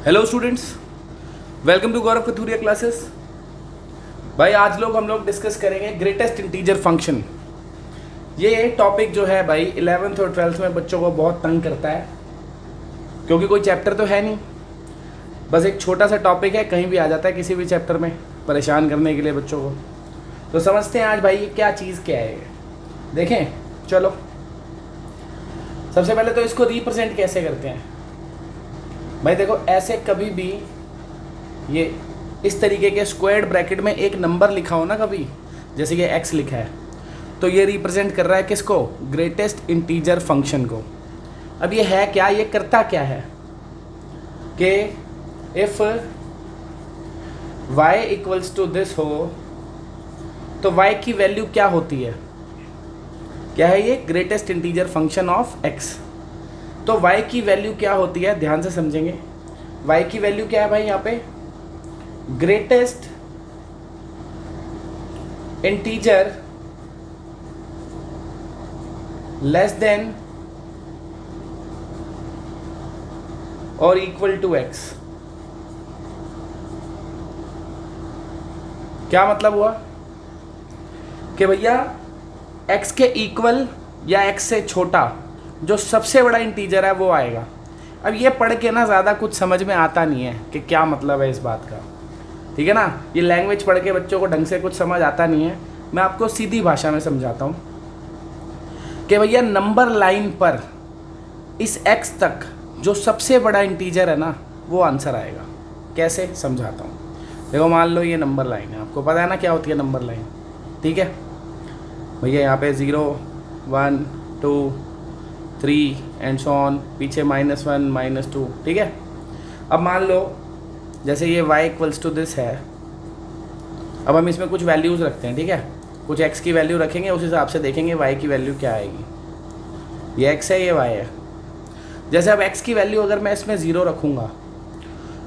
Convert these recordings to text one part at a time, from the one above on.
Hello students, welcome to Gaurav Kathuria classes. भाई आज हम लोग डिस्कस करेंगे ग्रेटेस्ट इंटीजर फंक्शन। ये टॉपिक जो है भाई 11th और 12th में बच्चों को बहुत तंग करता है, क्योंकि कोई चैप्टर तो है नहीं, बस एक छोटा सा टॉपिक है, कहीं भी आ जाता है किसी भी चैप्टर में परेशान करने के लिए बच्चों को। तो समझते हैं आज भाई ये क्या चीज़ क्या है। देखें, चलो सबसे पहले तो इसको रिप्रेजेंट कैसे करते हैं। भाई देखो, ऐसे कभी भी ये इस तरीके के स्क्वायर्ड ब्रैकेट में एक नंबर लिखा हो ना, कभी जैसे कि x लिखा है, तो ये रिप्रेजेंट कर रहा है किसको? ग्रेटेस्ट इंटीजर फंक्शन को। अब ये है क्या, ये करता क्या है कि if y equals to this हो तो y की वैल्यू क्या होती है? क्या है ये? Greatest integer function of x। तो y की वैल्यू क्या होती है, ध्यान से समझेंगे। y की वैल्यू क्या है भाई यहाँ पे? ग्रेटेस्ट इंटीजर लेस देन और इक्वल टू x। क्या मतलब हुआ कि भैया x के इक्वल या x से छोटा जो सबसे बड़ा इंटीजर है वो आएगा। अब ये पढ़ के ना ज़्यादा कुछ समझ में आता नहीं है कि क्या मतलब है इस बात का, ठीक है ना। ये लैंग्वेज पढ़ के बच्चों को ढंग से कुछ समझ आता नहीं है। मैं आपको सीधी भाषा में समझाता हूँ कि भैया नंबर लाइन पर इस x तक जो सबसे बड़ा इंटीजर है ना, वो आंसर आएगा। कैसे, समझाता हूँ। देखो, मान लो ये नंबर लाइन है, आपको पता है ना क्या होती है नंबर लाइन, ठीक है भैया। यहाँ पे 0 1 2 3 एंड सो ऑन, पीछे -1 -2, ठीक है। अब मान लो जैसे ये y इक्वल्स टू दिस है, अब हम इसमें कुछ वैल्यूज़ रखते हैं, ठीक है। कुछ x की वैल्यू रखेंगे, उस हिसाब से देखेंगे y की वैल्यू क्या आएगी। ये x है, ये y है। जैसे अब x की वैल्यू अगर मैं इसमें 0 रखूँगा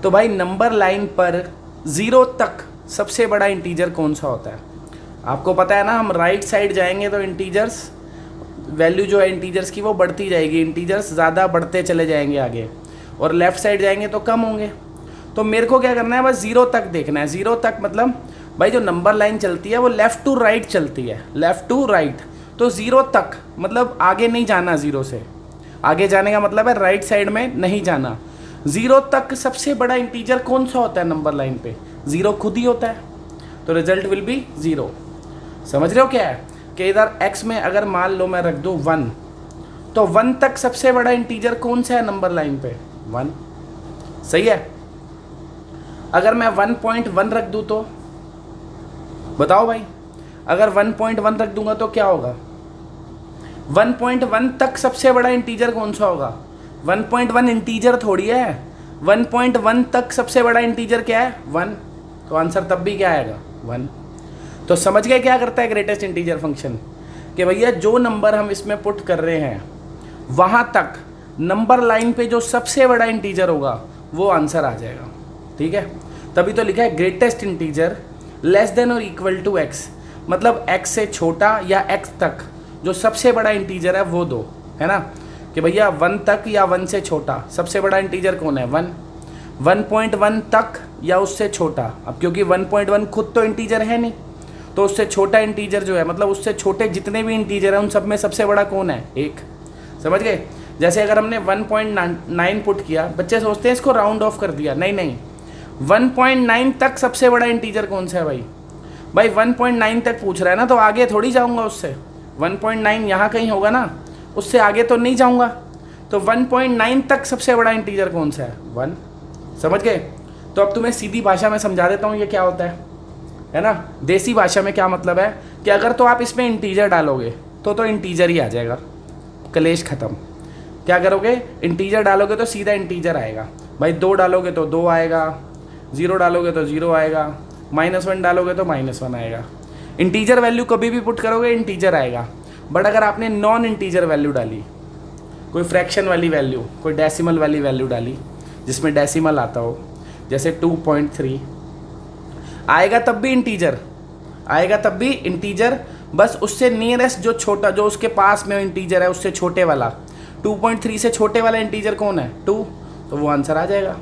तो भाई नंबर लाइन पर 0 तक सबसे बड़ा इंटीजर कौन सा होता है? आपको पता है ना, हम राइट साइड जाएंगे तो इंटीजर्स वैल्यू जो है इंटीजर्स की वो बढ़ती जाएगी, इंटीजर्स ज़्यादा बढ़ते चले जाएंगे आगे, और लेफ़्ट साइड जाएंगे तो कम होंगे। तो मेरे को क्या करना है, बस 0 तक देखना है। 0 तक मतलब भाई जो नंबर लाइन चलती है वो लेफ़्ट टू राइट चलती है, लेफ़्ट टू राइट। तो 0 तक मतलब आगे नहीं जाना, 0 से आगे जाने का मतलब है राइट साइड में नहीं जाना। 0 तक सबसे बड़ा इंटीजर कौन सा होता है नंबर लाइन पे? 0 खुद ही होता है, तो रिजल्ट विल बी 0। समझ रहे हो क्या है कि इधर x में अगर मान लो मैं रख दूँ 1, तो 1 तक सबसे बड़ा इंटीजर कौन सा है नंबर लाइन पे? 1। सही है। अगर मैं 1.1 रख दूँ तो बताओ भाई, अगर 1.1 रख दूंगा तो क्या होगा? 1.1 तक सबसे बड़ा इंटीजर कौन सा होगा? 1.1 इंटीजर थोड़ी है, 1.1 तक सबसे बड़ा इंटीजर क्या है? 1। तो आंसर तब भी क्या आएगा? 1। तो समझ गए क्या करता है ग्रेटेस्ट इंटीजर फंक्शन? कि भैया जो नंबर हम इसमें पुट कर रहे हैं वहाँ तक नंबर लाइन पे जो सबसे बड़ा इंटीजर होगा वो आंसर आ जाएगा, ठीक है। तभी तो लिखा है ग्रेटेस्ट इंटीजर लेस देन और इक्वल टू x, मतलब x से छोटा या x तक जो सबसे बड़ा इंटीजर है वो दो, है ना। कि भैया 1 तक या 1 से छोटा सबसे बड़ा इंटीजर कौन है? 1। 1.1 तक या उससे छोटा, अब क्योंकि 1.1 खुद तो इंटीजर है नहीं, तो उससे छोटा इंटीजर जो है, मतलब उससे छोटे जितने भी इंटीजर हैं उन सब में सबसे बड़ा कौन है? 1। समझ गए। जैसे अगर हमने 1.9 पुट किया, बच्चे सोचते हैं इसको राउंड ऑफ कर दिया, नहीं नहीं, 1.9 तक सबसे बड़ा इंटीजर कौन सा है भाई? भाई 1.9 तक पूछ रहा है ना, तो आगे थोड़ी जाऊंगा उससे। 1.9 यहाँ कहीं होगा ना, उससे आगे तो नहीं जाऊंगा। तो 1.9 तक सबसे बड़ा इंटीजर कौन सा है? 1। समझ गए। तो अब तुम्हें सीधी भाषा में समझा देता हूँ ये क्या होता है ना। देसी भाषा में क्या मतलब है कि अगर तो आप इसमें इंटीजर डालोगे तो इंटीजर ही आ जाएगा, कलेश ख़त्म। क्या करोगे? इंटीजर डालोगे तो सीधा इंटीजर आएगा भाई। 2 डालोगे तो 2 आएगा, 0 डालोगे तो 0 आएगा, -1 डालोगे तो -1 आएगा। इंटीजर वैल्यू कभी भी पुट करोगे इंटीजर आएगा। बट अगर आपने नॉन इंटीजर वैल्यू डाली, कोई फ्रैक्शन वाली वैल्यू, कोई डेसिमल वाली वैल्यू डाली जिसमें डेसिमल आता हो, जैसे 2.3, आएगा तब भी इंटीजर, आएगा तब भी इंटीजर, बस उससे नियरेस्ट जो छोटा, जो उसके पास में इंटीजर है उससे छोटे वाला। 2.3 से छोटे वाला इंटीजर कौन है? 2, तो वो आंसर आ जाएगा।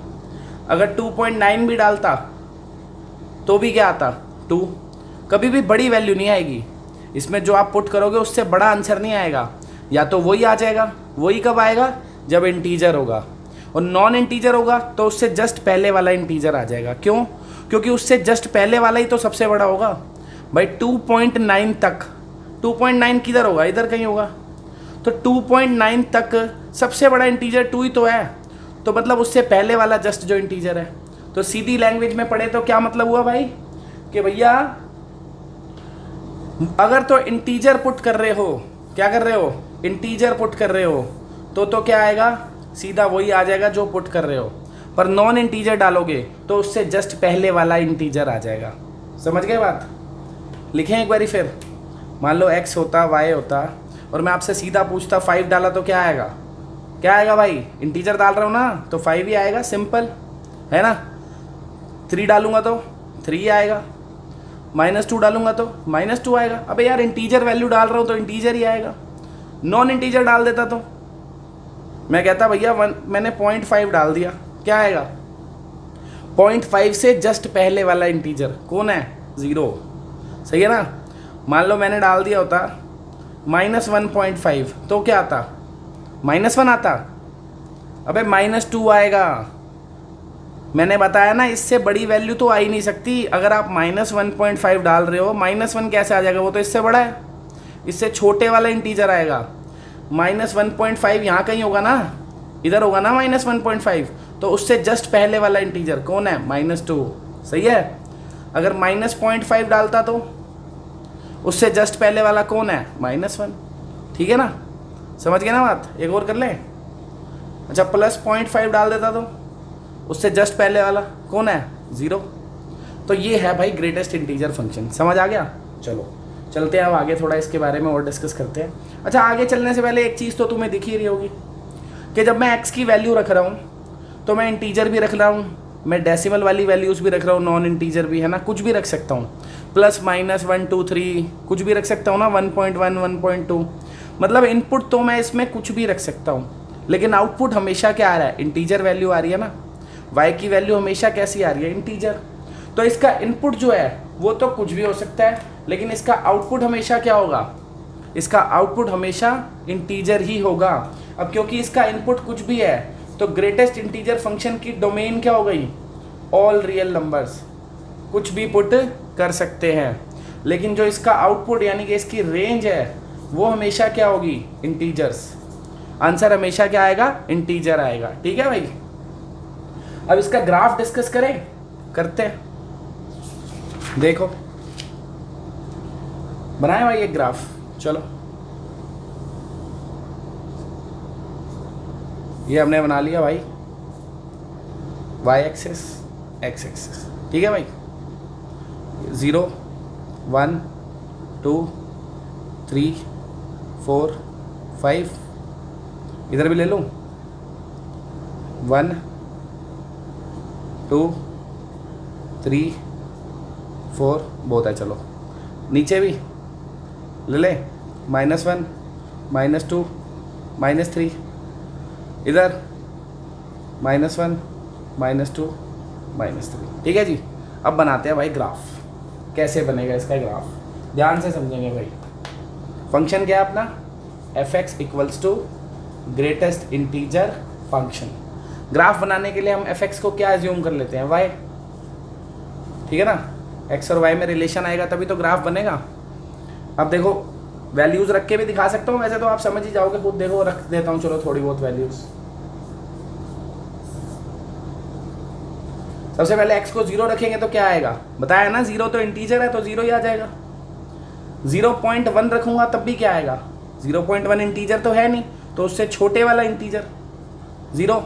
अगर 2.9 भी डालता तो भी क्या आता 2। कभी भी बड़ी वैल्यू नहीं आएगी इसमें, जो आप पुट करोगे उससे बड़ा आंसर नहीं आएगा, या तो वही आ जाएगा। वही कब आएगा? जब इंटीजर होगा, और नॉन इंटीजर होगा तो उससे जस्ट पहले वाला इंटीजर आ जाएगा। क्यों? क्योंकि उससे जस्ट पहले वाला ही तो सबसे बड़ा होगा भाई। 2.9 तक, 2.9 किधर होगा? इधर कहीं होगा। तो 2.9 तक सबसे बड़ा इंटीजर 2 ही तो है, तो मतलब उससे पहले वाला जस्ट जो इंटीजर है। तो सीधी लैंग्वेज में पढ़े तो क्या मतलब हुआ भाई कि भैया अगर तो इंटीजर पुट कर रहे हो, क्या कर रहे हो? इंटीजर पुट कर रहे हो तो क्या आएगा? सीधा वही आ जाएगा जो पुट कर रहे हो। पर नॉन इंटीजर डालोगे तो उससे जस्ट पहले वाला इंटीजर आ जाएगा। समझ गए बात? लिखें एक बारी फिर। मान लो x होता, y होता, और मैं आपसे सीधा पूछता 5 डाला तो क्या आएगा? क्या आएगा भाई? इंटीजर डाल रहा हूँ ना तो 5 ही आएगा, सिंपल है ना। 3 डालूंगा तो 3 आएगा, -2 डालूंगा तो -2 आएगा। अबे यार इंटीजर वैल्यू डाल रहा हूँ तो इंटीजर ही आएगा। नॉन इंटीजर डाल देता तो मैं कहता भैया मैंने 0.5 डाल दिया, क्या आएगा? 0.5 से जस्ट पहले वाला इंटीजर कौन है? 0। सही है ना। मान लो मैंने डाल दिया होता -1.5 तो क्या आता? -1 आता। अबे -2 आएगा। मैंने बताया ना इससे बड़ी वैल्यू तो आ ही नहीं सकती। अगर आप -1.5 डाल रहे हो, -1 कैसे आ जाएगा? वो तो इससे बड़ा है, इससे छोटे वाला इंटीजर आएगा। -1.5 यहाँ कहीं होगा ना, इधर होगा ना -1.5, तो उससे जस्ट पहले वाला इंटीजर कौन है? -2। सही है। अगर -0.5 डालता तो उससे जस्ट पहले वाला कौन है? -1। ठीक है ना, समझ गए ना बात? एक और कर ले। अच्छा, +0.5 डाल देता तो उससे जस्ट पहले वाला कौन है? 0। तो ये है भाई ग्रेटेस्ट इंटीजर फंक्शन। समझ आ गया? चलो चलते हैं अब आगे, थोड़ा इसके बारे में और डिस्कस करते हैं। अच्छा, आगे चलने से पहले एक चीज़ तो तुम्हें दिख ही रही होगी कि जब मैं x की वैल्यू रख रहा हूँ तो मैं इंटीजर भी रख रहा हूँ, मैं डेसिमल वाली वैल्यूज़ भी रख रहा हूँ, नॉन इंटीजर भी, है ना, कुछ भी रख सकता हूँ। +, -1, 2, 3 कुछ भी रख सकता हूँ ना, 1.1, 1.2। मतलब इनपुट तो मैं इसमें कुछ भी रख सकता हूँ, लेकिन आउटपुट हमेशा क्या आ रहा है? इंटीजर वैल्यू आ रही है ना। y की वैल्यू हमेशा कैसी आ रही है? इंटीजर। तो इसका इनपुट जो है वो तो कुछ भी हो सकता है, लेकिन इसका आउटपुट हमेशा क्या होगा? इसका आउटपुट हमेशा इंटीजर ही होगा। अब क्योंकि इसका इनपुट कुछ भी है तो ग्रेटेस्ट इंटीजर फंक्शन की डोमेन क्या हो गई? All real numbers. कुछ भी पुट कर सकते हैं, लेकिन जो इसका आउटपुट यानी कि इसकी रेंज है वो हमेशा क्या होगी? इंटीजर्स। आंसर हमेशा क्या आएगा? इंटीजर आएगा। ठीक है भाई। अब इसका ग्राफ डिस्कस करें? करते हैं। देखो बनाए भाई एक ग्राफ। चलो ये हमने बना लिया भाई, y एक्सिस, x एक्सिस। ठीक है भाई। 0, 1, 2, 3, 4, 5, इधर भी ले लूँ, 1, 2, 3, 4 बहुत है। चलो नीचे भी ले ले, -1, -2, -3, इधर -1, -2, -3। ठीक है जी। अब बनाते हैं भाई ग्राफ। कैसे बनेगा इसका ग्राफ? ध्यान से समझेंगे भाई। फंक्शन क्या है अपना? f(x) = greatest integer function. Graph बनाने के लिए हम f(x) को क्या एज्यूम कर लेते हैं? y। ठीक है ना, x और y में रिलेशन आएगा तभी तो ग्राफ बनेगा। अब देखो वैल्यूज रख के भी दिखा सकता हूँ, वैसे तो आप समझ ही जाओगे खुद। देखो रख देता हूँ, चलो थोड़ी बहुत वैल्यूज। सबसे पहले x को 0 रखेंगे तो क्या आएगा? बताया ना, 0 तो इंटीजर है तो 0 ही आ जाएगा। 0.1 रखूंगा तब भी क्या आएगा? 0.1 इंटीजर तो है नहीं, तो उससे छोटे वाला इंटीजर 0।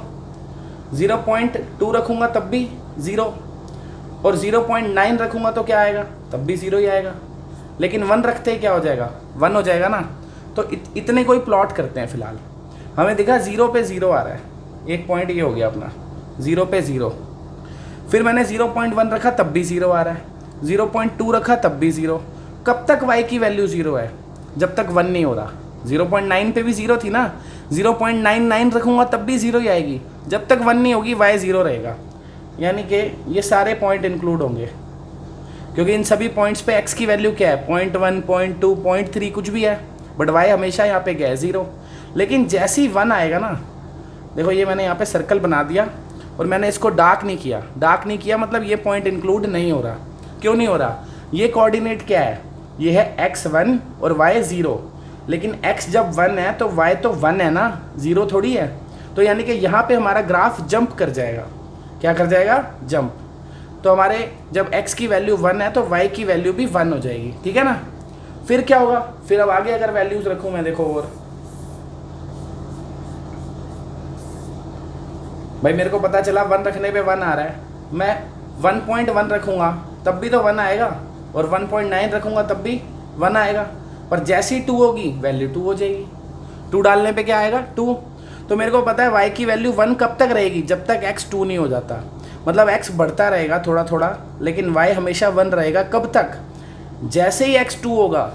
0.2 रखूंगा तब भी 0, और 0.9 रखूंगा तो क्या आएगा? तब भी 0 ही आएगा। लेकिन 1 रखते ही क्या हो जाएगा? 1 हो जाएगा ना। तो इतने कोई प्लॉट करते हैं फिलहाल। हमें दिखा 0 पे 0 आ रहा है, एक पॉइंट ये हो गया अपना, 0 पे 0। फिर मैंने 0.1 रखा तब भी 0 आ रहा है, 0.2 रखा तब भी 0। कब तक y की वैल्यू 0 है? जब तक 1 नहीं हो रहा। 0.9 पे भी 0 थी ना, 0.99 रखूँगा तब भी 0 ही आएगी। जब तक 1 नहीं होगी y 0 रहेगा। यानी कि ये सारे पॉइंट इंक्लूड होंगे, क्योंकि इन सभी पॉइंट्स पे x की वैल्यू क्या है 0.1, 0.2, 0.3 कुछ भी है, बट y हमेशा यहाँ पे क्या है 0। लेकिन जैसे ही 1 आएगा ना, देखो ये मैंने यहाँ पे सर्कल बना दिया और मैंने इसको डार्क नहीं किया। डार्क नहीं किया मतलब ये पॉइंट इंक्लूड नहीं हो रहा। क्यों नहीं हो रहा? ये कोऑर्डिनेट क्या है? ये है x1 और y 0, लेकिन x जब 1 है तो y तो 1 है ना, 0 थोड़ी है। तो यानी कि यहाँ पे हमारा ग्राफ जंप कर जाएगा। क्या कर जाएगा? जंप। तो हमारे जब x की वैल्यू 1 है तो y की वैल्यू भी 1 हो जाएगी, ठीक है ना। फिर क्या होगा? फिर अब आगे अगर वैल्यूज रखूँ मैं, देखो और भाई मेरे को पता चला 1 रखने पे 1 आ रहा है, मैं 1.1 रखूँगा तब भी तो 1 आएगा, और 1.9 रखूँगा तब भी 1 आएगा। पर जैसे ही 2 होगी वैल्यू 2 हो जाएगी। 2 डालने पे क्या आएगा? 2। तो मेरे को पता है y की वैल्यू 1 कब तक रहेगी? जब तक x 2 नहीं हो जाता। मतलब x बढ़ता रहेगा थोड़ा थोड़ा, लेकिन y हमेशा 1 रहेगा। कब तक? जैसे ही x 2 होगा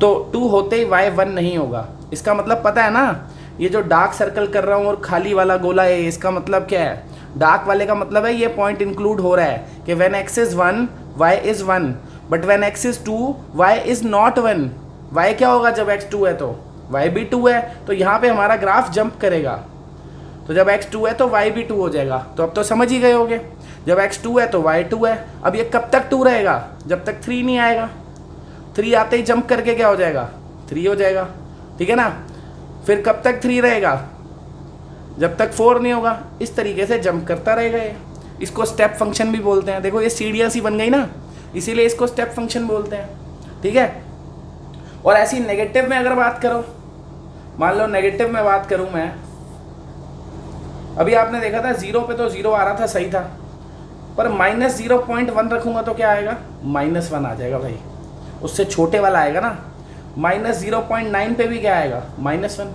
तो 2 होते ही y 1 नहीं होगा। इसका मतलब पता है ना, ये जो डार्क सर्कल कर रहा हूँ और खाली वाला गोला है, इसका मतलब क्या है? डार्क वाले का मतलब है ये पॉइंट इंक्लूड हो रहा है कि when x is 1 y is 1, but when x is 2 y is not 1। y क्या होगा जब x 2 है? तो y भी 2 है, तो यहाँ पे हमारा ग्राफ जंप करेगा। तो जब x 2 है तो y भी 2 हो जाएगा। तो अब तो समझ ही गए होगे, जब x 2 है तो y 2 है। अब ये कब तक 2 रहेगा? जब तक 3 नहीं आएगा। 3 आते ही जंप करके क्या हो जाएगा? 3 हो जाएगा, ठीक है ना। फिर कब तक 3 रहेगा? जब तक 4 नहीं होगा। इस तरीके से जंप करता रहेगा ये। इसको स्टेप फंक्शन भी बोलते हैं। देखो ये सीढ़ियाँ सी बन गई ना, इसीलिए इसको स्टेप फंक्शन बोलते हैं, ठीक है। और ऐसी नेगेटिव में अगर बात करो, मान लो नेगेटिव में बात करूं मैं, अभी आपने देखा था 0 पे तो 0 आ रहा था, सही था, पर -0.1 रखूंगा तो क्या आएगा? -1 आ जाएगा भाई। उससे छोटे वाला आएगा ना। -0.9 पे भी क्या आएगा? -1।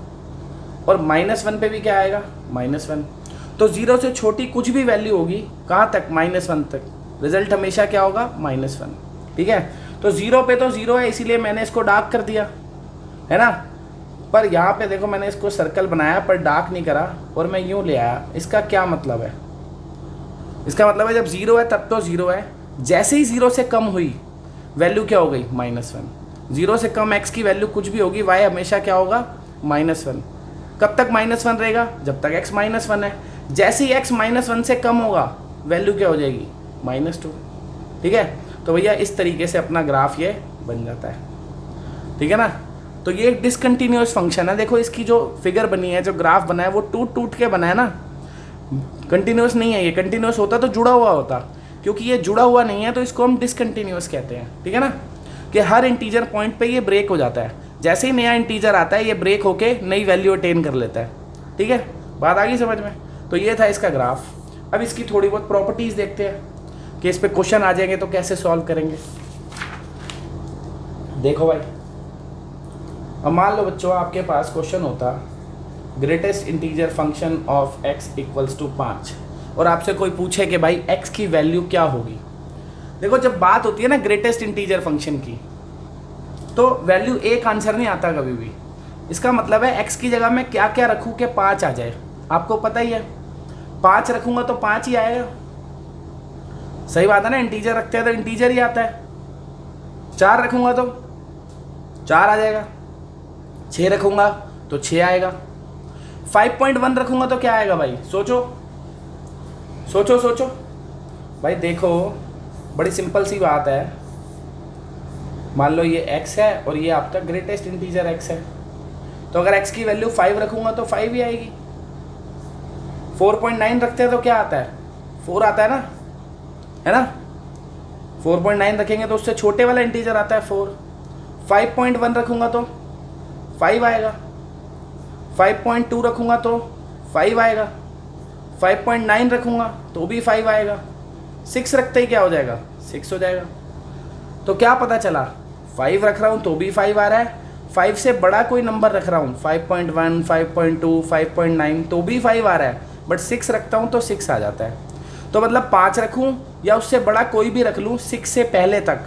और -1 पे भी क्या आएगा? -1। तो 0 से छोटी कुछ भी वैल्यू होगी, कहाँ तक? -1 तक। रिजल्ट हमेशा क्या होगा? -1, ठीक है। तो 0 पे तो 0 है, इसीलिए मैंने इसको डार्क कर दिया, है ना। पर यहाँ पे देखो मैंने इसको सर्कल बनाया पर डार्क नहीं करा, और मैं यूँ ले आया। इसका क्या मतलब है? इसका मतलब है जब 0 है तब तो 0 है, जैसे ही 0 से कम हुई वैल्यू क्या हो गई? -1। 0 से कम x की वैल्यू कुछ भी होगी, y हमेशा क्या होगा? -1। कब तक -1 रहेगा? जब तक x -1 है। जैसे ही x -1 से कम होगा वैल्यू क्या हो जाएगी? -2, ठीक है। तो भैया इस तरीके से अपना ग्राफ ये बन जाता है, ठीक है ना। तो ये एक डिसकंटिन्यूअस फंक्शन है। देखो इसकी जो फिगर बनी है, जो ग्राफ बना है, वो टूट टूट के बना है ना, कंटिन्यूअस नहीं है। ये कंटिन्यूअस होता तो जुड़ा हुआ होता, क्योंकि ये जुड़ा हुआ नहीं है तो इसको हम डिसकंटिन्यूअस कहते हैं, ठीक है ना। कि हर इंटीजर पॉइंट पे ये ब्रेक हो जाता है। जैसे ही नया इंटीजर आता है ये ब्रेक होके नई वैल्यू अटेन कर लेता है, ठीक है। बात आ गई समझ में? तो ये था इसका ग्राफ। अब इसकी थोड़ी बहुत प्रॉपर्टीज़ देखते हैं कि इस पे क्वेश्चन आ जाएंगे तो कैसे सॉल्व करेंगे। देखो भाई, अब मान लो बच्चों आपके पास क्वेश्चन होता greatest integer function of x equals to 5, और आपसे कोई पूछे कि भाई x की वैल्यू क्या होगी। देखो जब बात होती है ना ग्रेटेस्ट इंटीजर फंक्शन की, तो वैल्यू एक आंसर नहीं आता कभी भी। इसका मतलब है x की जगह मैं क्या क्या रखूँ कि 5 आ जाए। आपको पता ही है 5 रखूँगा तो 5 ही आएगा, सही बात है ना। इंटीजर रखते हैं तो इंटीजर ही आता है। 4 रखूँगा तो 4 आ जाएगा, 6 रखूँगा तो 6 आएगा, 5.1 रखूँगा तो क्या आएगा भाई? सोचो सोचो सोचो भाई। देखो बड़ी सिंपल सी बात है, मान लो ये x है और ये आपका ग्रेटेस्ट इंटीजर x है, तो अगर x की वैल्यू 5 रखूँगा तो 5 ही आएगी। 4.9 रखते हैं तो क्या आता है? 4 आता है ना, है ना। 4.9 रखेंगे तो उससे छोटे वाला इंटीजर आता है 4। 5.1 रखूँगा तो 5 आएगा, 5.2 रखूँगा तो 5 आएगा, 5.9 रखूँगा तो भी 5 आएगा, 6 रखते ही क्या हो जाएगा? 6 हो जाएगा। तो क्या पता चला? 5 रख रहा हूँ तो भी 5 आ रहा है, 5 से बड़ा कोई नंबर रख रहा हूँ 5.1, 5.2, 5.9 तो भी 5 आ रहा है, बट 6 रखता हूँ तो 6 आ जाता है। तो मतलब 5 रखूँ या उससे बड़ा कोई भी रख लूँ 6 से पहले तक,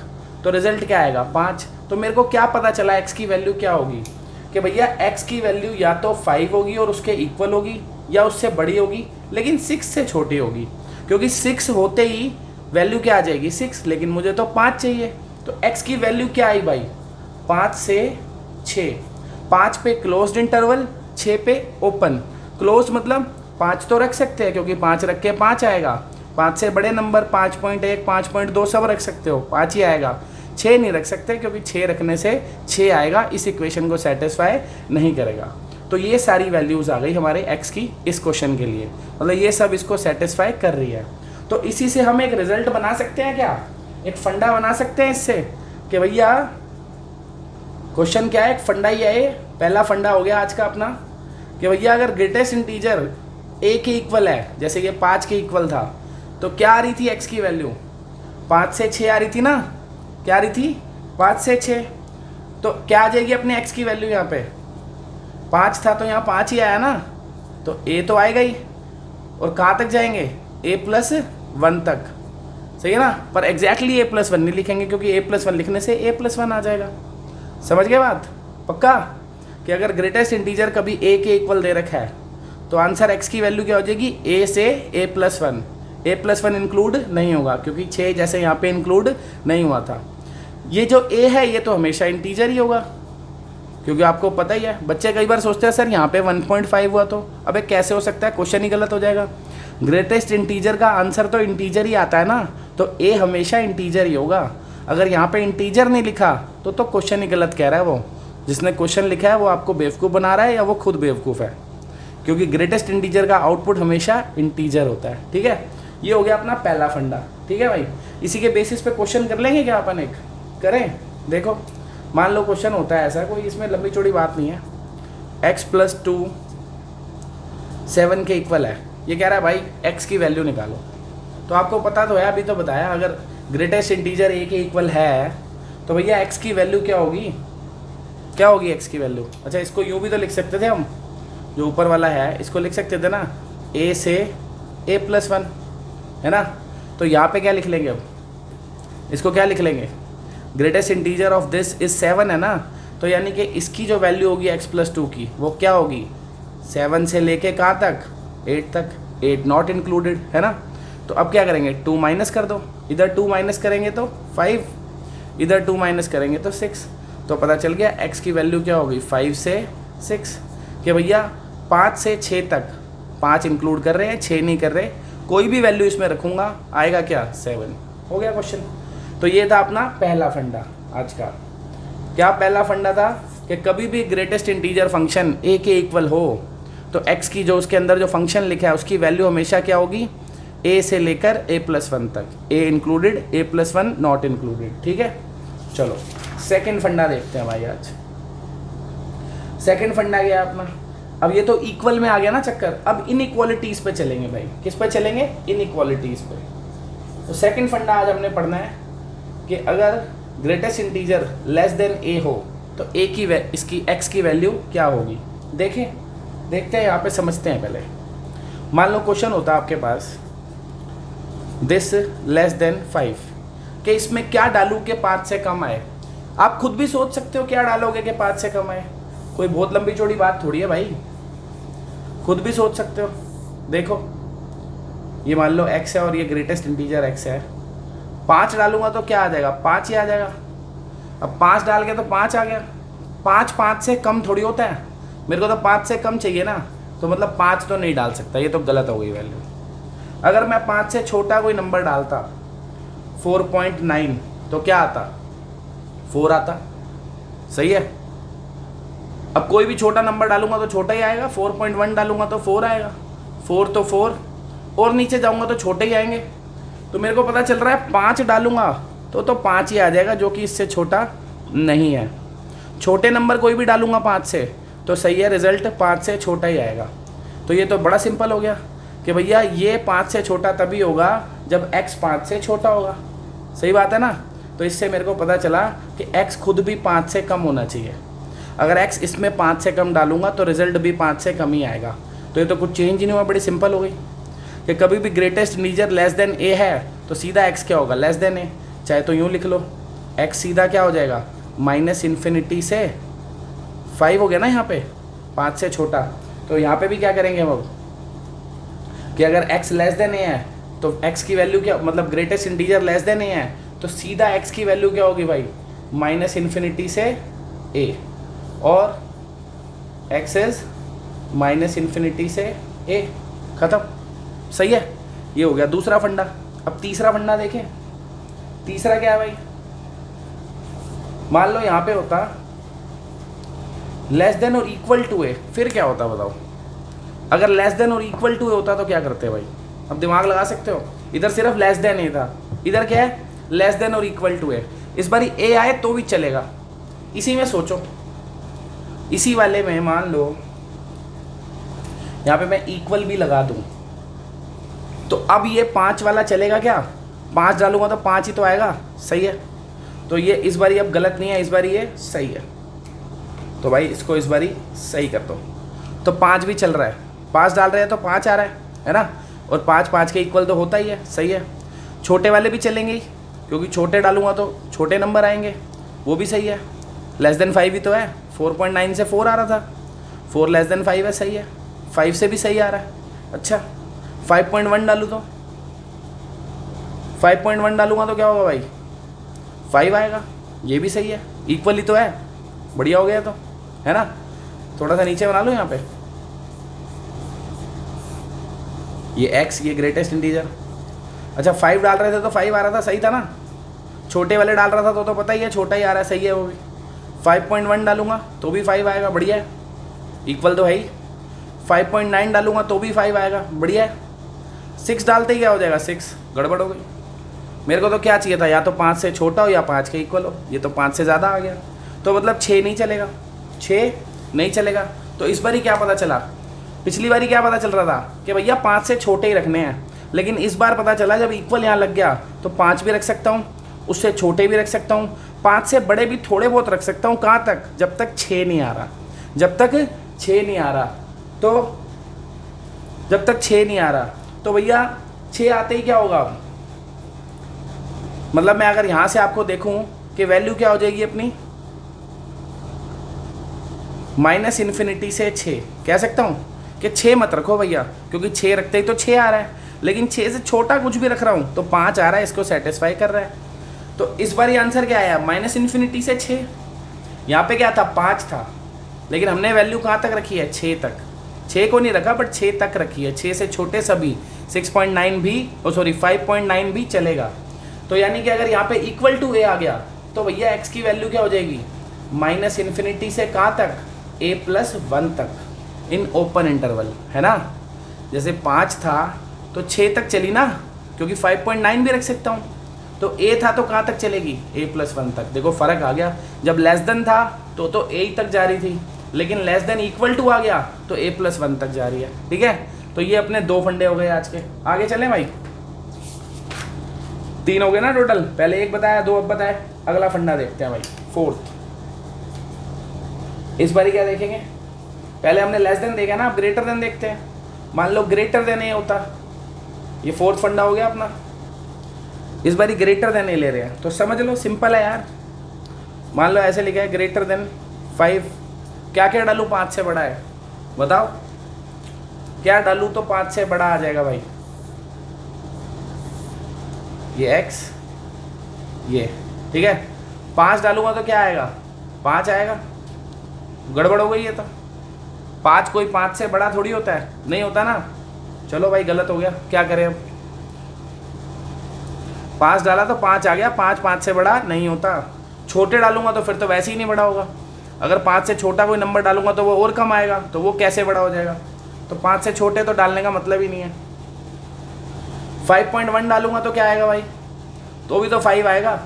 तो रिजल्ट क्या आएगा? 5। तो मेरे को क्या पता चला x की वैल्यू क्या होगी? कि भैया x की वैल्यू या तो 5 होगी और उसके इक्वल होगी, या उससे बड़ी होगी, लेकिन 6 से छोटी होगी, क्योंकि 6 होते ही वैल्यू क्या आ जाएगी 6, लेकिन मुझे तो 5 चाहिए। तो x की वैल्यू क्या आई भाई 5 से 6, 5 पे क्लोज्ड इंटरवल, 6 पे ओपन। क्लोज मतलब 5 तो रख सकते हैं क्योंकि 5 रख के 5 आएगा, 5 से बड़े नंबर 5.1 5.2 सब रख सकते हो, 5 ही आएगा। 6 नहीं रख सकते क्योंकि 6 रखने से 6 आएगा, इस इक्वेशन को सेटिस्फाई नहीं करेगा। तो ये सारी वैल्यूज़ आ गई हमारे x की इस क्वेश्चन के लिए, मतलब ये सब इसको सेटिस्फाई कर रही है। तो इसी से हम एक रिजल्ट बना सकते हैं क्या, एक फंडा बना सकते हैं इससे कि भैया क्वेश्चन क्या है, एक फंडा ही है, पहला फंडा हो गया आज का अपना कि भैया अगर ग्रेटेस्ट इंटीजर a के इक्वल है, जैसे ये 5 के इक्वल था, तो क्या आ रही थी x की वैल्यू 5 से 6 आ रही थी ना, क्या आ रही थी 5 से 6, तो क्या आ जाएगी अपने x की वैल्यू, यहाँ पे 5 था तो यहाँ 5 ही आया ना, तो a तो आएगा ही, और कहाँ तक जाएंगे a+1 तक, सही है ना। पर एग्जैक्टली a+1 नहीं लिखेंगे क्योंकि a+1 लिखने से a+1 आ जाएगा। समझ गए बात पक्का, कि अगर ग्रेटेस्ट इंटीजर कभी a के इक्वल दे रखा है तो आंसर x की वैल्यू क्या हो जाएगी a से a+1, a+1 इंक्लूड नहीं होगा क्योंकि 6 जैसे यहाँ पे इंक्लूड नहीं हुआ था। ये जो a है ये तो हमेशा इंटीजर ही होगा, क्योंकि आपको पता ही है, बच्चे कई बार सोचते हैं सर यहाँ पे 1.5 हुआ तो अबे कैसे हो सकता है, क्वेश्चन ही गलत हो जाएगा। ग्रेटेस्ट इंटीजर का आंसर तो इंटीजर ही आता है ना, तो ए हमेशा इंटीजर ही होगा। अगर यहाँ पे इंटीजर नहीं लिखा तो क्वेश्चन ही गलत कह रहा है, वो जिसने क्वेश्चन लिखा है वो आपको बेवकूफ़ बना रहा है या वो खुद बेवकूफ़ है, क्योंकि ग्रेटेस्ट इंटीजर का आउटपुट हमेशा इंटीजर होता है। ठीक है, ये हो गया अपना पहला फंडा। ठीक है भाई, इसी के बेसिस पे क्वेश्चन कर लेंगे क्या अपन, एक करें। देखो मान लो क्वेश्चन होता है ऐसा, कोई इसमें लंबी चौड़ी बात नहीं है, x+2 7 के इक्वल है, ये कह रहा है भाई x की वैल्यू निकालो। तो आपको पता तो है, अभी तो बताया, अगर ग्रेटेस्ट इंटीजर a के इक्वल है तो भैया x की वैल्यू क्या होगी, क्या होगी x की वैल्यू। अच्छा इसको यूँ भी तो लिख सकते थे हम, जो ऊपर वाला है इसको लिख सकते थे ना a से a+1, है ना। तो यहाँ पे क्या लिख लेंगे, अब इसको क्या लिख लेंगे, greatest integer of this is 7 है ना, तो यानी कि इसकी जो वैल्यू होगी x+2 की वो क्या होगी 7 से लेके कहाँ तक 8 तक, 8 नॉट इंक्लूडेड, है ना। तो अब क्या करेंगे 2 माइनस कर दो, इधर 2 माइनस करेंगे तो 5, इधर 2 माइनस करेंगे तो 6, तो पता चल गया x की वैल्यू क्या होगी 5 से 6, कि भैया 5 से 6 तक, 5 इंक्लूड कर रहे हैं 6 नहीं कर रहे, कोई भी वैल्यू इसमें रखूँगा आएगा क्या 7। हो गया क्वेश्चन। तो ये था अपना पहला फंडा आज का। क्या पहला फंडा था कि कभी भी ग्रेटेस्ट इंटीजर फंक्शन a के इक्वल हो तो x की जो उसके अंदर जो फंक्शन लिखा है उसकी वैल्यू हमेशा क्या होगी a से लेकर a+1 तक, a included a+1 not included. ठीक है, चलो सेकंड फंडा देखते हैं भाई आज। सेकंड फंडा गया अपना, अब ये तो इक्वल में आ गया ना चक्कर, अब इनइक्वालिटीज़ पे चलेंगे भाई। किस पे चलेंगे, इनइक्वालिटीज़ पे। तो सेकंड फंडा आज हमने पढ़ना है कि अगर greatest integer less than a हो तो a की इसकी x की वैल्यू क्या होगी। देखते हैं यहाँ पे, समझते हैं पहले। मान लो क्वेश्चन होता है आपके पास दिस लेस देन 5, कि इसमें क्या डालूँ कि 5 से कम आए। आप खुद भी सोच सकते हो क्या डालोगे कि 5 से कम आए, कोई बहुत लंबी चौड़ी बात थोड़ी है भाई, खुद भी सोच सकते हो। देखो ये मान लो x है और ये ग्रेटेस्ट इंटीजर x है, 5 डालूंगा तो क्या आ जाएगा 5 ही आ जाएगा। अब 5 डाल के तो 5 आ गया, 5 से कम थोड़ी होता है, मेरे को तो 5 से कम चाहिए ना, तो मतलब 5 तो नहीं डाल सकता, ये तो गलत हो गई वैल्यू। अगर मैं 5 से छोटा कोई नंबर डालता 4.9 तो क्या आता 4 आता, सही है। अब कोई भी छोटा नंबर डालूंगा तो छोटा ही आएगा, 4.1 डालूंगा तो 4 आएगा, 4 तो 4, और नीचे जाऊंगा तो छोटे ही आएंगे। तो मेरे को पता चल रहा है 5 डालूंगा तो 5 ही आ जाएगा, जो कि इससे छोटा नहीं है। छोटे नंबर कोई भी डालूंगा 5 से तो सही है, रिजल्ट 5 से छोटा ही आएगा। तो ये तो बड़ा सिंपल हो गया कि भैया ये 5 से छोटा तभी होगा जब x 5 से छोटा होगा, सही बात है ना। तो इससे मेरे को पता चला कि x खुद भी 5 से कम होना चाहिए। अगर x इसमें 5 से कम डालूंगा तो रिजल्ट भी 5 से कम ही आएगा। तो ये तो कुछ चेंज ही नहीं हुआ, बड़ी सिंपल हो गई कि कभी भी greatest integer less than a है तो सीधा x क्या होगा लेस देन a, चाहे तो यूँ लिख लो x सीधा क्या हो जाएगा -∞ से 5 हो गया ना यहाँ पे, 5 से छोटा। तो यहाँ पे भी क्या करेंगे हम, अब कि अगर x लेस देन ए है तो x की वैल्यू क्या, मतलब ग्रेटेस्ट इंटीजर लेस देन ए है तो सीधा x की वैल्यू क्या होगी भाई, माइनस इन्फिनिटी से a, और x इज माइनस इन्फिनिटी से a, ख़त्म। सही है, ये हो गया दूसरा फंडा। अब तीसरा फंडा देखें। तीसरा क्या है भाई, मान लो यहाँ पे होता लेस देन और इक्वल टू ए, फिर क्या होता बताओ। अगर लेस देन और इक्वल टू ए होता तो क्या करते भाई, अब दिमाग लगा सकते हो। इधर सिर्फ लेस देन ए था, इधर क्या है, लेस देन और इक्वल टू ए। इस बार ए आए तो भी चलेगा। इसी में सोचो, इसी वाले में मान लो यहाँ पे मैं इक्वल भी लगा दूँ तो अब ये 5 वाला चलेगा क्या, 5 डालूंगा तो 5 ही तो आएगा। सही है, तो ये इस बारी अब गलत नहीं है, इस बारी ये सही है। तो भाई इसको इस बारी सही कर दो। तो 5 भी चल रहा है, 5 डाल रहे हैं तो 5 आ रहा है ना, और 5 5 के इक्वल तो होता ही है। सही है, छोटे वाले भी चलेंगे ही, क्योंकि छोटे डालूंगा तो छोटे नंबर आएंगे, वो भी सही है। लेस देन 5 ही तो है, 4.9 से 4 आ रहा था, 4 लेस देन 5 है, सही है। 5 से भी सही आ रहा है। अच्छा 5.1 डालूँ तो 5.1 डालूंगा तो क्या होगा भाई, 5 आएगा, ये भी सही है, इक्वल ही तो है, बढ़िया हो गया तो, है ना। थोड़ा सा नीचे बना लो यहाँ पे, ये x, ये ग्रेटेस्ट इंटीजर। अच्छा 5 डाल रहे थे तो 5 आ रहा था, सही था ना। छोटे वाले डाल रहा था तो पता ही है छोटा ही आ रहा है, सही है वो भी। 5.1 डालूंगा तो भी 5 आएगा, बढ़िया है, इक्वल तो है ही। 5.9 डालूंगा तो भी 5 आएगा, बढ़िया है। 6 डालते ही क्या हो जाएगा, 6, गड़बड़ हो गई। मेरे को तो क्या चाहिए था, या तो 5 से छोटा हो या 5 के इक्वल हो, ये तो 5 से ज़्यादा आ गया, तो मतलब 6 नहीं चलेगा, 6 नहीं चलेगा। तो इस बारी क्या पता चला, पिछली बारी क्या पता चल रहा था कि भैया 5 से छोटे ही रखने हैं, लेकिन इस बार पता चला जब इक्वल यहाँ लग गया तो 5 भी रख सकता हूँ, उससे छोटे भी रख सकता हूँ, 5 से बड़े भी थोड़े बहुत रख सकता हूँ। कहाँ तक, जब तक 6 नहीं आ रहा, जब तक 6 नहीं आ रहा, तो जब तक 6 नहीं आ रहा तो भैया 6 आते ही क्या होगा, मतलब मैं अगर यहाँ से आपको देखूँ कि वैल्यू क्या हो जाएगी अपनी, माइनस इन्फिनिटी से 6 कह सकता हूँ कि 6 मत रखो भैया, क्योंकि 6 रखते ही तो 6 आ रहा है, लेकिन 6 से छोटा कुछ भी रख रहा हूँ तो 5 आ रहा है, इसको सेटिस्फाई कर रहा है। तो इस बार ये आंसर क्या आया, माइनस इन्फिनिटी से 6। यहाँ पे क्या था, 5 था, लेकिन हमने वैल्यू कहाँ तक रखी है, 6 तक। 6 को नहीं रखा बट 6 तक रखी है, 6 से छोटे सभी, 6.9 भी, 5.9 भी चलेगा। तो यानी कि अगर यहाँ पे इक्वल टू ए आ गया तो भैया x की वैल्यू क्या हो जाएगी, माइनस इन्फिनिटी से कहाँ तक, a+1 तक, इन ओपन इंटरवल, है ना। जैसे 5 था तो 6 तक चली ना, क्योंकि 5.9 भी रख सकता हूँ। तो a था तो कहाँ तक चलेगी, a+1 तक। देखो फ़र्क आ गया, जब लेस देन था तो a ही तक जा रही थी, लेकिन लेस देन इक्वल टू आ गया तो a+1 तक जा रही है। ठीक है, तो ये अपने 2 फंडे हो गए आज के। आगे चलें भाई, 3 हो गए ना टोटल, पहले 1 बताया, 2 अब बताए। अगला फंडा देखते हैं भाई, 4th। इस बारी क्या देखेंगे, पहले हमने लेस देन देखा ना, अब ग्रेटर देन देखते हैं। मान लो ग्रेटर देन ए होता, ये 4th फंडा हो गया अपना। इस बारी ग्रेटर देन ए ले रहे हैं तो समझ लो सिंपल है यार। मान लो ऐसे लिखा है ग्रेटर देन 5, क्या क्या डालूँ 5 से बड़ा है, बताओ क्या डालूँ तो 5 से बड़ा आ जाएगा भाई। ये x, ये ठीक है, 5 डालूंगा तो क्या आएगा, 5 आएगा, गड़बड़ हो गई है। तो 5 कोई 5 से बड़ा थोड़ी होता है, नहीं होता ना। चलो भाई गलत हो गया, क्या करें अब। 5 डाला तो 5 आ गया, 5 5 से बड़ा नहीं होता। छोटे डालूंगा तो फिर तो वैसे ही नहीं बड़ा होगा। अगर 5 से छोटा कोई नंबर डालूंगा तो वो और कम आएगा, तो वो कैसे बड़ा हो जाएगा। तो 5 से छोटे तो डालने का मतलब ही नहीं है। 5.1 डालूंगा तो क्या आएगा भाई, तो भी तो 5 आएगा।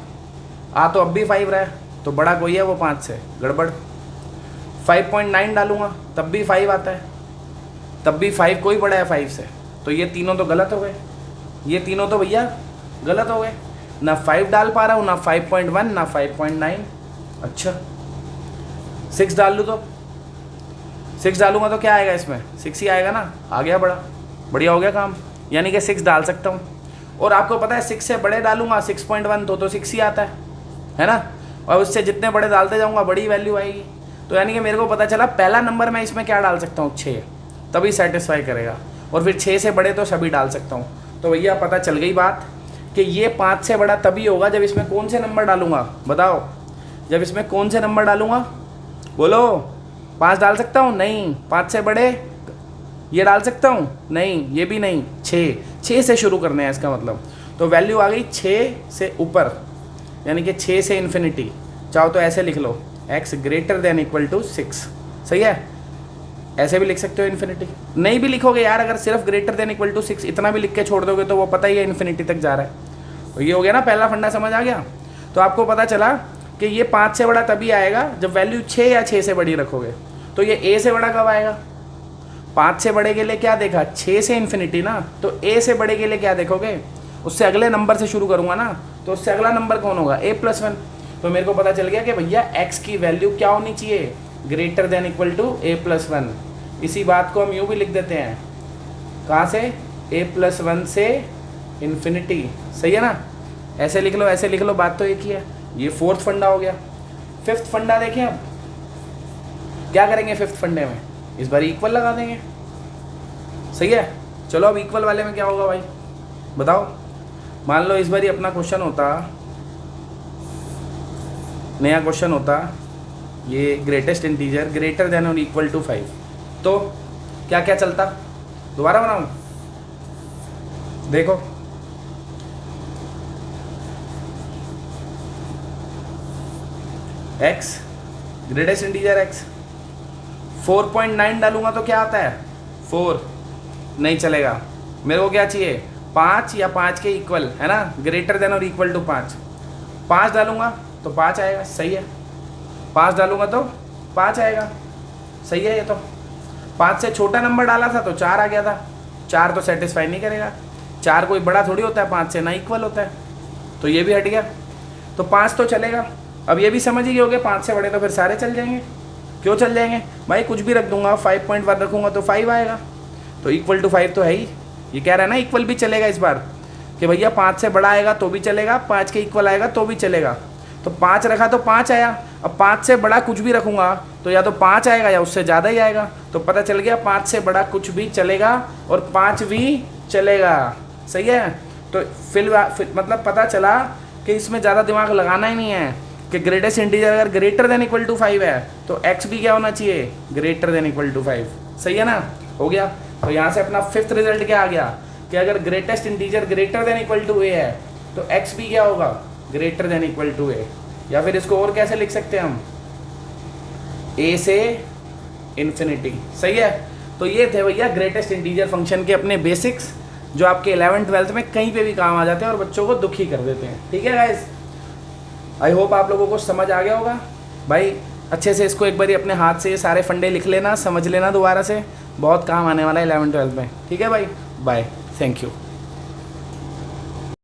तो अब भी 5 रहा है, तो बड़ा कोई है वो 5 से, गड़बड़। 5.9 डालूंगा तब भी 5 आता है, तब भी 5 कोई बड़ा है 5 से। तो ये तीनों तो गलत हो गए, ये तीनों तो भैया गलत हो गए। ना 5 डाल पा रहा हूँ, ना 5.1, ना 5.9। अच्छा 6 डाल लूँ तो 6 डालूंगा तो क्या आएगा, इसमें 6 ही आएगा ना। आ गया बड़ा, बढ़िया हो गया काम। यानी कि 6 डाल सकता हूँ। और आपको पता है 6 से बड़े डालूंगा 6.1 तो 6 ही आता है ना। और उससे जितने बड़े डालते जाऊँगा बड़ी वैल्यू आएगी। तो यानी कि मेरे को पता चला पहला नंबर मैं इसमें क्या डाल सकता हूँ, 6, तभी सेटिस्फाई करेगा। और फिर 6 से बड़े तो सभी डाल सकता हूँ। तो भैया पता चल गई बात कि ये 5 से बड़ा तभी होगा जब इसमें कौन से नंबर डालूंगा, बताओ, जब इसमें कौन से नंबर डालूंगा, बोलो। 5 डाल सकता हूँ? नहीं। 5 से बड़े ये डाल सकता हूँ? नहीं, ये भी नहीं। 6 से शुरू करने हैं इसका मतलब। तो वैल्यू आ गई 6 से ऊपर, यानी कि 6 से इन्फिनिटी। चाहो तो ऐसे लिख लो, x greater than equal to 6, सही है। ऐसे भी लिख सकते हो इन्फिनिटी, नहीं भी लिखोगे यार, अगर सिर्फ ग्रेटर देन इक्वल टू 6 इतना भी लिख के छोड़ दोगे तो वो पता ही है इन्फिनिटी तक जा रहा है। तो ये हो गया ना, पहला फंडा समझ आ गया। तो आपको पता चला कि ये 5 से बड़ा तभी आएगा जब वैल्यू 6 या 6 से बड़ी रखोगे। तो ये a से बड़ा कब आएगा? 5 से बड़े के लिए क्या देखा? 6 से इन्फिनिटी ना। तो a से बड़े के लिए क्या देखोगे? उससे अगले नंबर से शुरू करूँगा ना, तो उससे अगला नंबर कौन होगा? a+1। तो मेरे को पता चल गया कि भैया x की वैल्यू क्या होनी चाहिए? Greater than equal to a+1। इसी बात को हम यूँ भी लिख देते हैं, कहाँ से? a+1 से इन्फिनिटी, सही है ना। ऐसे लिख लो, ऐसे लिख लो, बात तो एक ही है। ये 4th फंडा हो गया। 5th फंडा देखें, अब क्या करेंगे 5th फंडे में? इस बार इक्वल लगा देंगे, सही है। चलो अब इक्वल वाले में क्या होगा भाई, बताओ। मान लो इस बार ही अपना क्वेश्चन होता, नया क्वेश्चन होता, ये ग्रेटेस्ट इंटीजर ग्रेटर देन और इक्वल टू 5, तो क्या क्या चलता? दोबारा बनाऊं? देखो, x ग्रेटेस्ट इंटीजर x 4.9 डालूंगा तो क्या आता है? 4 नहीं चलेगा। मेरे को क्या चाहिए? 5 या 5 के इक्वल, है ना, ग्रेटर देन और इक्वल टू 5। 5 डालूंगा तो 5 आएगा, सही है। 5 डालूंगा तो 5 आएगा, सही है। ये तो 5 से छोटा नंबर डाला था तो 4 आ गया था। 4 तो सेटिस्फाई नहीं करेगा, 4 कोई बड़ा थोड़ी होता है, 5 से ना इक्वल होता है, तो ये भी हट गया। तो 5 तो चलेगा। अब ये भी समझ ही गए होगे, 5 से बड़े तो फिर सारे चल जाएंगे। क्यों चल जाएंगे भाई? कुछ भी रख दूंगा, 5.1 रखूंगा तो 5 आएगा। तो इक्वल टू 5 तो है ही। ये कह रहा है ना इक्वल भी चलेगा इस बार, कि भैया 5 से बड़ा आएगा तो भी चलेगा, 5 के इक्वल आएगा तो भी चलेगा। तो 5 रखा तो 5 आया। अब 5 से बड़ा कुछ भी रखूंगा तो या तो 5 आएगा या उससे ज़्यादा ही आएगा। तो पता चल गया 5 से बड़ा कुछ भी चलेगा और 5 भी चलेगा, सही है। तो फिर मतलब पता चला कि इसमें ज़्यादा दिमाग लगाना ही नहीं है कि ग्रेटेस्ट इंटीजर अगर ग्रेटर देन इक्वल टू 5 है तो x भी क्या होना चाहिए? ग्रेटर देन इक्वल टू 5, सही है ना। हो गया। तो यहाँ से अपना 5th रिजल्ट क्या आ गया कि अगर greatest integer greater than equal to a है तो x भी क्या होगा? Greater than equal to a। या फिर इसको और कैसे लिख सकते हैं हम? a से इन्फिनिटी, सही है। तो ये थे भैया ग्रेटेस्ट इंटीजर फंक्शन के अपने बेसिक्स, जो आपके 11th 12th में कहीं पे भी काम आ जाते हैं और बच्चों को दुखी कर देते हैं। ठीक है गाइस, आई होप आप लोगों को समझ आ गया होगा भाई। अच्छे से इसको एक बार अपने हाथ से ये सारे फंडे लिख लेना, समझ लेना दोबारा से, बहुत काम आने वाला है 11th 12th में। ठीक है भाई, बाय, थैंक यू।